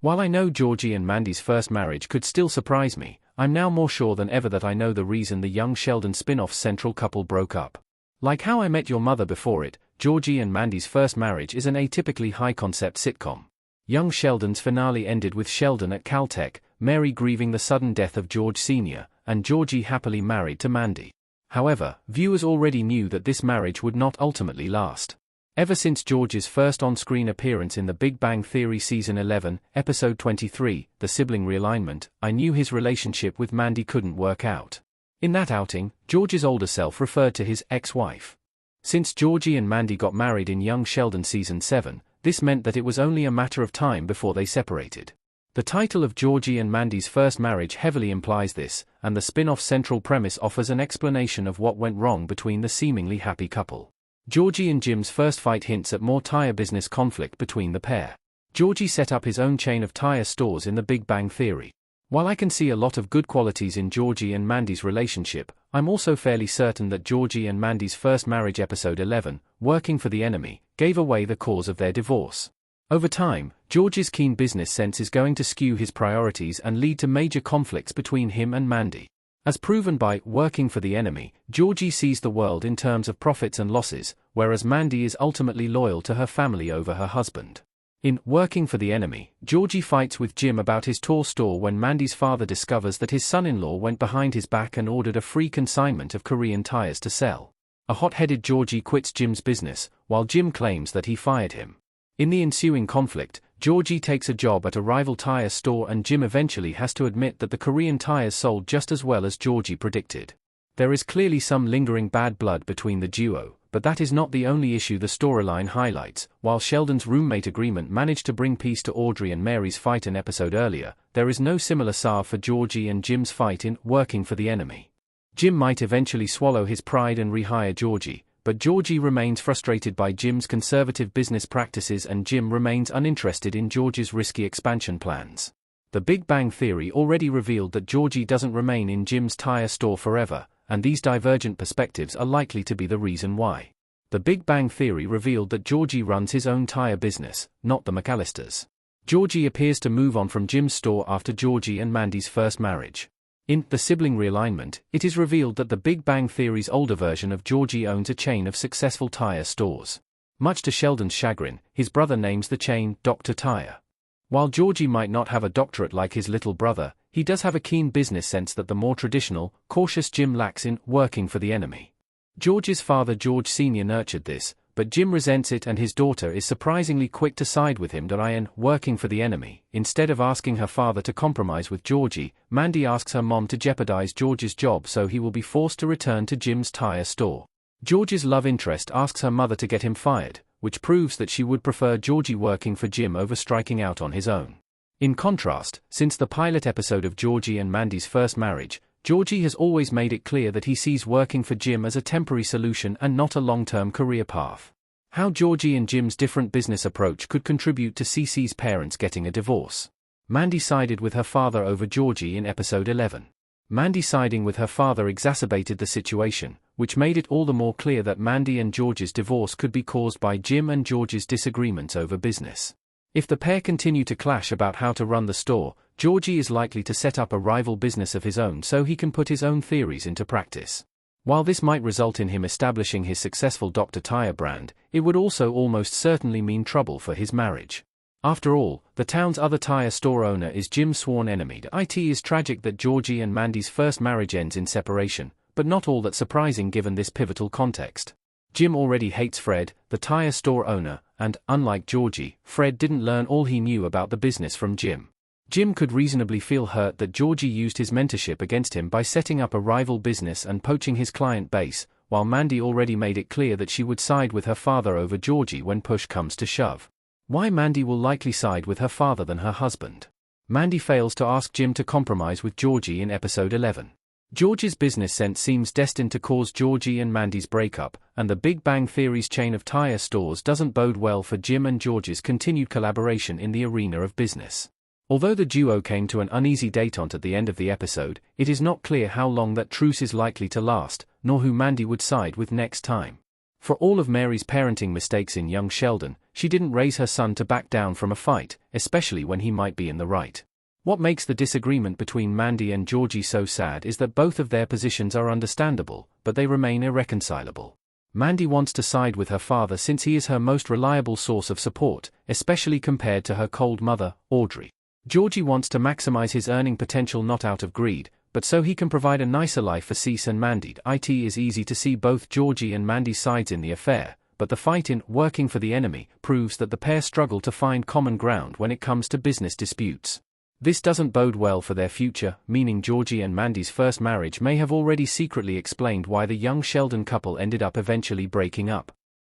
While I know Georgie and Mandy's first marriage could still surprise me, I'm now more sure than ever that I know the reason the Young Sheldon spin-off's central couple broke up. Like How I Met Your Mother before it, Georgie and Mandy's first marriage is an atypically high-concept sitcom. Young Sheldon's finale ended with Sheldon at Caltech, Mary grieving the sudden death of George Sr., and Georgie happily married to Mandy. However, viewers already knew that this marriage would not ultimately last. Ever since George's first on-screen appearance in The Big Bang Theory Season 11, Episode 23, The Sibling Realignment, I knew his relationship with Mandy couldn't work out. In that outing, George's older self referred to his ex-wife. Since Georgie and Mandy got married in Young Sheldon Season 7, this meant that it was only a matter of time before they separated. The title of Georgie and Mandy's first marriage heavily implies this, and the spin-off central premise offers an explanation of what went wrong between the seemingly happy couple. Georgie and Jim's first fight hints at more tire business conflict between the pair. Georgie set up his own chain of tire stores in The Big Bang Theory. While I can see a lot of good qualities in Georgie and Mandy's relationship, I'm also fairly certain that Georgie and Mandy's first marriage Episode 11, Working for the Enemy, gave away the cause of their divorce. Over time, George's keen business sense is going to skew his priorities and lead to major conflicts between him and Mandy. As proven by Working for the Enemy, Georgie sees the world in terms of profits and losses, whereas Mandy is ultimately loyal to her family over her husband. In Working for the Enemy, Georgie fights with Jim about his toy store when Mandy's father discovers that his son-in-law went behind his back and ordered a free consignment of Korean tires to sell. A hot-headed Georgie quits Jim's business, while Jim claims that he fired him. In the ensuing conflict, Georgie takes a job at a rival tire store and Jim eventually has to admit that the Korean tires sold just as well as Georgie predicted. There is clearly some lingering bad blood between the duo, but that is not the only issue the storyline highlights. While Sheldon's roommate agreement managed to bring peace to Audrey and Mary's fight an episode earlier, there is no similar salve for Georgie and Jim's fight in Working for the Enemy. Jim might eventually swallow his pride and rehire Georgie, but Georgie remains frustrated by Jim's conservative business practices and Jim remains uninterested in Georgie's risky expansion plans. The Big Bang Theory already revealed that Georgie doesn't remain in Jim's tire store forever, and these divergent perspectives are likely to be the reason why. The Big Bang Theory revealed that Georgie runs his own tire business, not the McAllisters. Georgie appears to move on from Jim's store after Georgie and Mandy's first marriage. In The Sibling Realignment, it is revealed that the Big Bang Theory's older version of Georgie owns a chain of successful tire stores. Much to Sheldon's chagrin, his brother names the chain Dr. Tire. While Georgie might not have a doctorate like his little brother, he does have a keen business sense that the more traditional, cautious Jim lacks in Working for the Enemy. George's father George Sr. nurtured this, but Jim resents it and his daughter is surprisingly quick to side with him in Working for the Enemy. Instead of asking her father to compromise with Georgie, Mandy asks her mom to jeopardize George's job so he will be forced to return to Jim's tire store. George's love interest asks her mother to get him fired, which proves that she would prefer Georgie working for Jim over striking out on his own. In contrast, since the pilot episode of Georgie and Mandy's first marriage, Georgie has always made it clear that he sees working for Jim as a temporary solution and not a long-term career path. How Georgie and Jim's different business approach could contribute to Cece's parents getting a divorce. Mandy sided with her father over Georgie in episode 11. Mandy siding with her father exacerbated the situation, which made it all the more clear that Mandy and George's divorce could be caused by Jim and George's disagreements over business. If the pair continue to clash about how to run the store, Georgie is likely to set up a rival business of his own so he can put his own theories into practice. While this might result in him establishing his successful Dr. Tire brand, it would also almost certainly mean trouble for his marriage. After all, the town's other tire store owner is Jim's sworn enemy. It is tragic that Georgie and Mandy's first marriage ends in separation, but not all that surprising given this pivotal context. Jim already hates Fred, the tire store owner, and, unlike Georgie, Fred didn't learn all he knew about the business from Jim. Jim could reasonably feel hurt that Georgie used his mentorship against him by setting up a rival business and poaching his client base, while Mandy already made it clear that she would side with her father over Georgie when push comes to shove. Why Mandy will likely side with her father than her husband. Mandy fails to ask Jim to compromise with Georgie in episode 11. George's business sense seems destined to cause Georgie and Mandy's breakup, and the Big Bang Theory's chain of tire stores doesn't bode well for Jim and George's continued collaboration in the arena of business. Although the duo came to an uneasy détente at the end of the episode, it is not clear how long that truce is likely to last, nor who Mandy would side with next time. For all of Mary's parenting mistakes in young Sheldon, she didn't raise her son to back down from a fight, especially when he might be in the right. What makes the disagreement between Mandy and Georgie so sad is that both of their positions are understandable, but they remain irreconcilable. Mandy wants to side with her father since he is her most reliable source of support, especially compared to her cold mother, Audrey. Georgie wants to maximize his earning potential not out of greed, but so he can provide a nicer life for Cease and Mandy. It is easy to see both Georgie and Mandy's sides in the affair, but the fight in Working for the Enemy proves that the pair struggle to find common ground when it comes to business disputes. This doesn't bode well for their future, meaning Georgie and Mandy's first marriage may have already secretly explained why the young Sheldon couple ended up eventually breaking up.